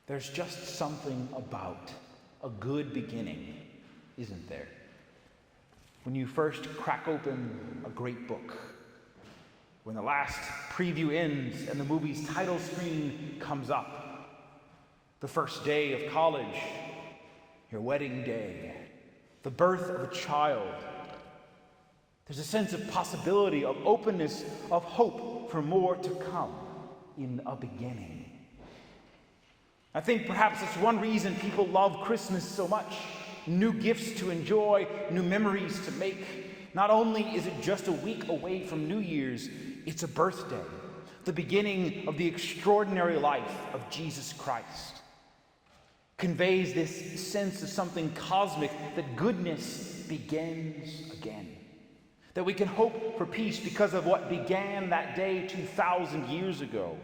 There's just something about a good beginning, isn't there? When you first crack open a great book, when the last preview ends and the movie's title screen comes up, the first day of college, your wedding day, the birth of a child, there's a sense of possibility, of openness, of hope for more to come in a beginning. I think perhaps it's one reason people love Christmas so much. New gifts to enjoy, new memories to make. Not only is it just a week away from New Year's, it's a birthday, the beginning of the extraordinary life of Jesus Christ. Conveys this sense of something cosmic, that goodness begins again. That we can hope for peace because of what began that day 2,000 years ago.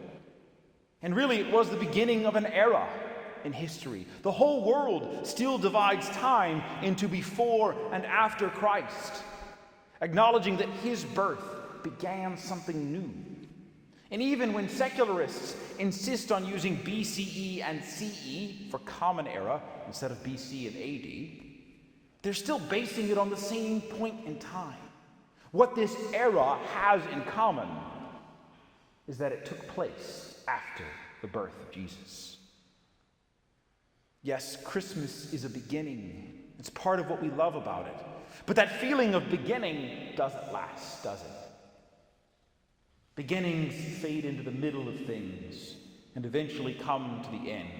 And really, it was the beginning of an era in history. The whole world still divides time into before and after Christ, acknowledging that his birth began something new. And even when secularists insist on using BCE and CE for Common Era instead of BC and AD, they're still basing it on the same point in time. What this era has in common is that it took place after the birth of Jesus. Yes, Christmas is a beginning. It's part of what we love about it. But that feeling of beginning doesn't last, does it? Beginnings fade into the middle of things and eventually come to the end.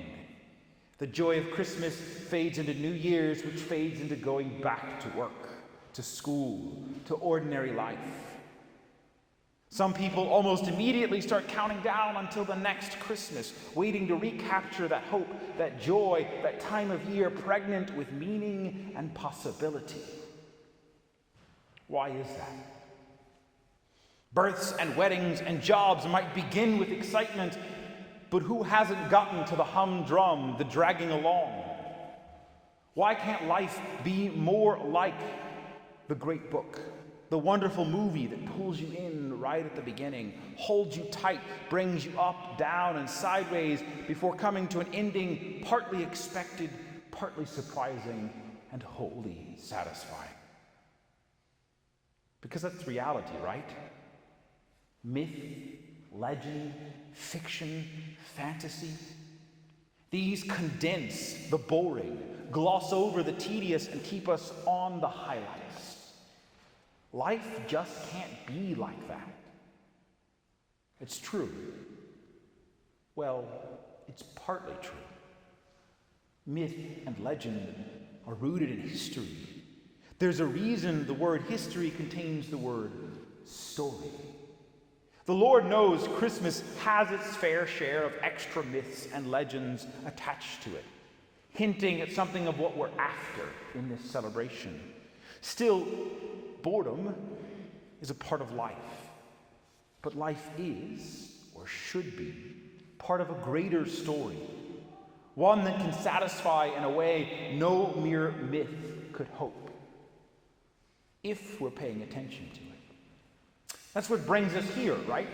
The joy of Christmas fades into New Year's, which fades into going back to work, to school, to ordinary life. Some people almost immediately start counting down until the next Christmas, waiting to recapture that hope, that joy, that time of year pregnant with meaning and possibility. Why is that? Births and weddings and jobs might begin with excitement, but who hasn't gotten to the humdrum, the dragging along? Why can't life be more like the great book? The wonderful movie that pulls you in right at the beginning, holds you tight, brings you up, down, and sideways before coming to an ending partly expected, partly surprising, and wholly satisfying. Because that's reality, right? Myth, legend, fiction, fantasy. These condense the boring, gloss over the tedious, and keep us on the highlights. Life just can't be like that. It's true. Well, it's partly true. Myth and legend are rooted in history. There's a reason the word history contains the word story. The Lord knows Christmas has its fair share of extra myths and legends attached to it, hinting at something of what we're after in this celebration. Still, boredom is a part of life. But life is, or should be, part of a greater story. One that can satisfy in a way no mere myth could hope, if we're paying attention to it. That's what brings us here, right?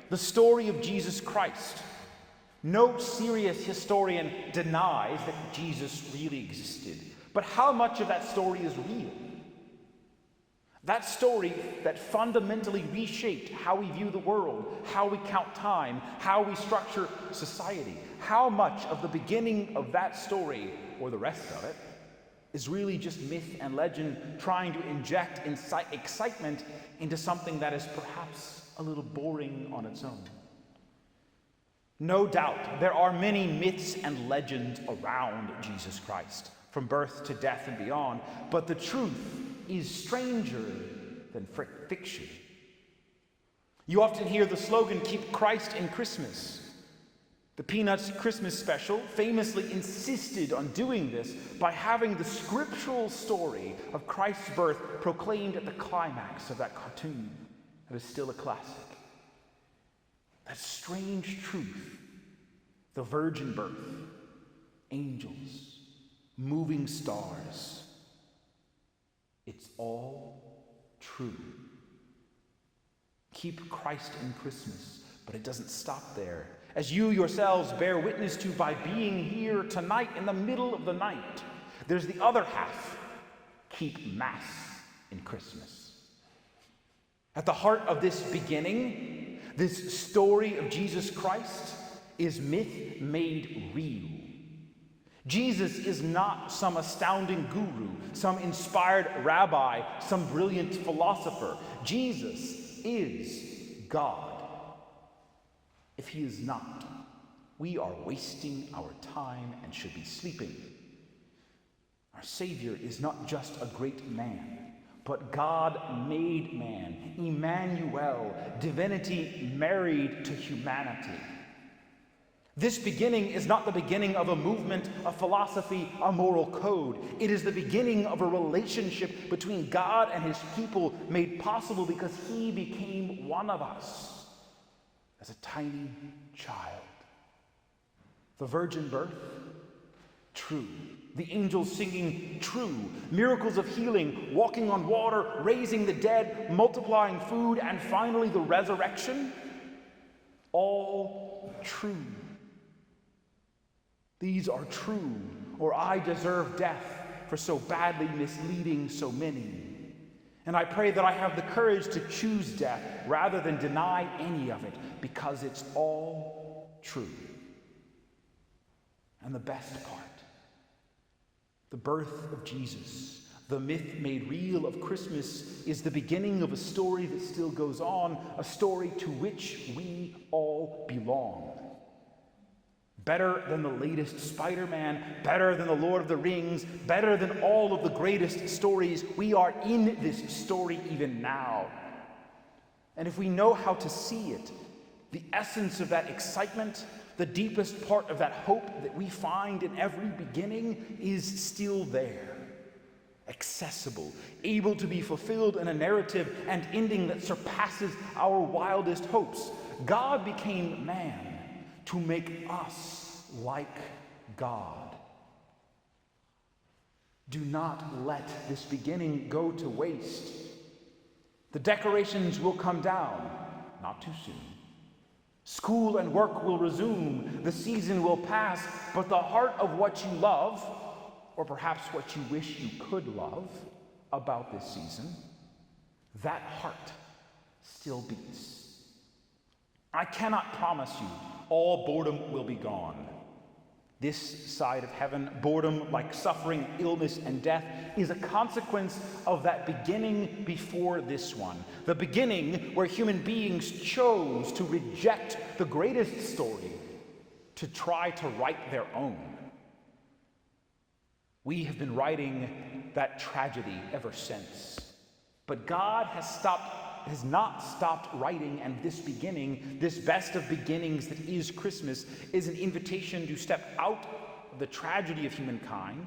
The story of Jesus Christ. No serious historian denies that Jesus really existed. But how much of that story is real? That story that fundamentally reshaped how we view the world, how we count time, how we structure society. How much of the beginning of that story, or the rest of it, is really just myth and legend trying to inject excitement into something that is perhaps a little boring on its own? No doubt, there are many myths and legends around Jesus Christ, from birth to death and beyond, but the truth is stranger than fiction. You often hear the slogan, "Keep Christ in Christmas." The Peanuts Christmas special famously insisted on doing this by having the scriptural story of Christ's birth proclaimed at the climax of that cartoon. That is still a classic. That strange truth, the virgin birth, angels, moving stars, it's all true. Keep Christ in Christmas, but it doesn't stop there. as you yourselves bear witness to by being here tonight in the middle of the night. There's the other half. Keep Mass in Christmas. At the heart of this beginning, this story of Jesus Christ, is myth made real. Jesus is not some astounding guru, some inspired rabbi, some brilliant philosopher. Jesus is God. If he is not, we are wasting our time and should be sleeping. Our Savior is not just a great man, but God made man, Emmanuel, divinity married to humanity. This beginning is not the beginning of a movement, a philosophy, a moral code. It is the beginning of a relationship between God and his people made possible because he became one of us as a tiny child. The virgin birth? True. The angels singing? True. Miracles of healing, walking on water, raising the dead, multiplying food, and finally the resurrection? All true. These are true, or I deserve death for so badly misleading so many. And I pray that I have the courage to choose death rather than deny any of it, because it's all true. And the best part, the birth of Jesus, the myth made real of Christmas, is the beginning of a story that still goes on, a story to which we all belong. Better than the latest Spider-Man, better than the Lord of the Rings, better than all of the greatest stories, we are in this story even now. And if we know how to see it, the essence of that excitement, the deepest part of that hope that we find in every beginning is still there. Accessible, able to be fulfilled in a narrative and ending that surpasses our wildest hopes. God became man to make us like God. Do not let this beginning go to waste. The decorations will come down, not too soon. School and work will resume, the season will pass, but the heart of what you love, or perhaps what you wish you could love about this season, that heart still beats. I cannot promise you all boredom will be gone. This side of heaven, boredom, like suffering, illness, and death, is a consequence of that beginning before this one. The beginning where human beings chose to reject the greatest story to try to write their own. We have been writing that tragedy ever since. But God has not stopped writing, and this beginning, this best of beginnings that is Christmas, is an invitation to step out of the tragedy of humankind,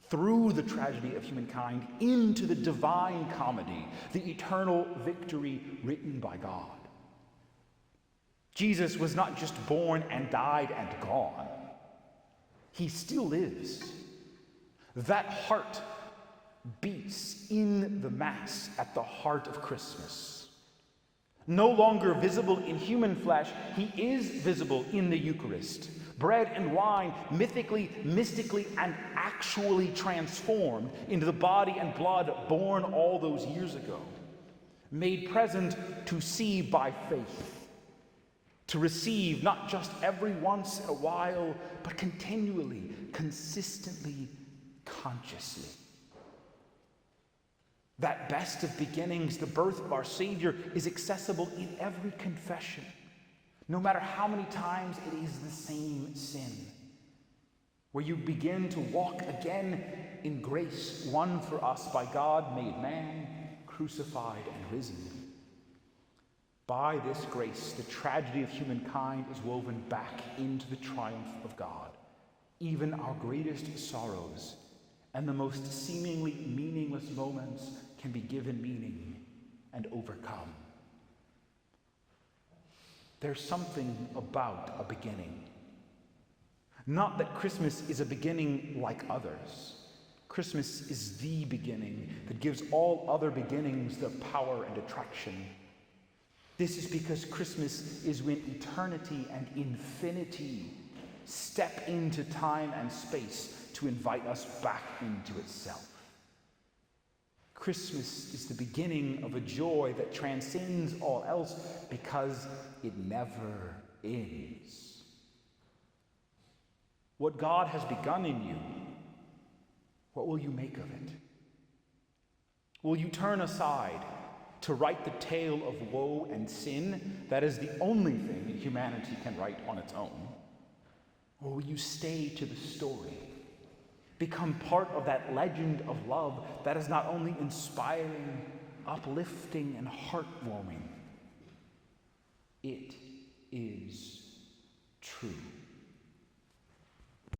through the tragedy of humankind, into the divine comedy, the eternal victory written by God. Jesus was not just born and died and gone. He still lives. That heart beats in the Mass at the heart of Christmas. No longer visible in human flesh, he is visible in the Eucharist. Bread and wine, mythically, mystically, and actually transformed into the body and blood born all those years ago. Made present to see by faith. To receive not just every once in a while, but continually, consistently, consciously. That best of beginnings, the birth of our Savior, is accessible in every confession, no matter how many times it is the same sin, where you begin to walk again in grace, won for us by God, made man, crucified and risen. By this grace, the tragedy of humankind is woven back into the triumph of God. Even our greatest sorrows and the most seemingly meaningless moments can be given meaning and overcome. There's something about a beginning. Not that Christmas is a beginning like others. Christmas is the beginning that gives all other beginnings their power and attraction. This is because Christmas is when eternity and infinity step into time and space to invite us back into itself. Christmas is the beginning of a joy that transcends all else because it never ends. What God has begun in you, what will you make of it? Will you turn aside to write the tale of woe and sin that is the only thing humanity can write on its own? Or will you stay to the story, become part of that legend of love that is not only inspiring, uplifting, and heartwarming, it is true?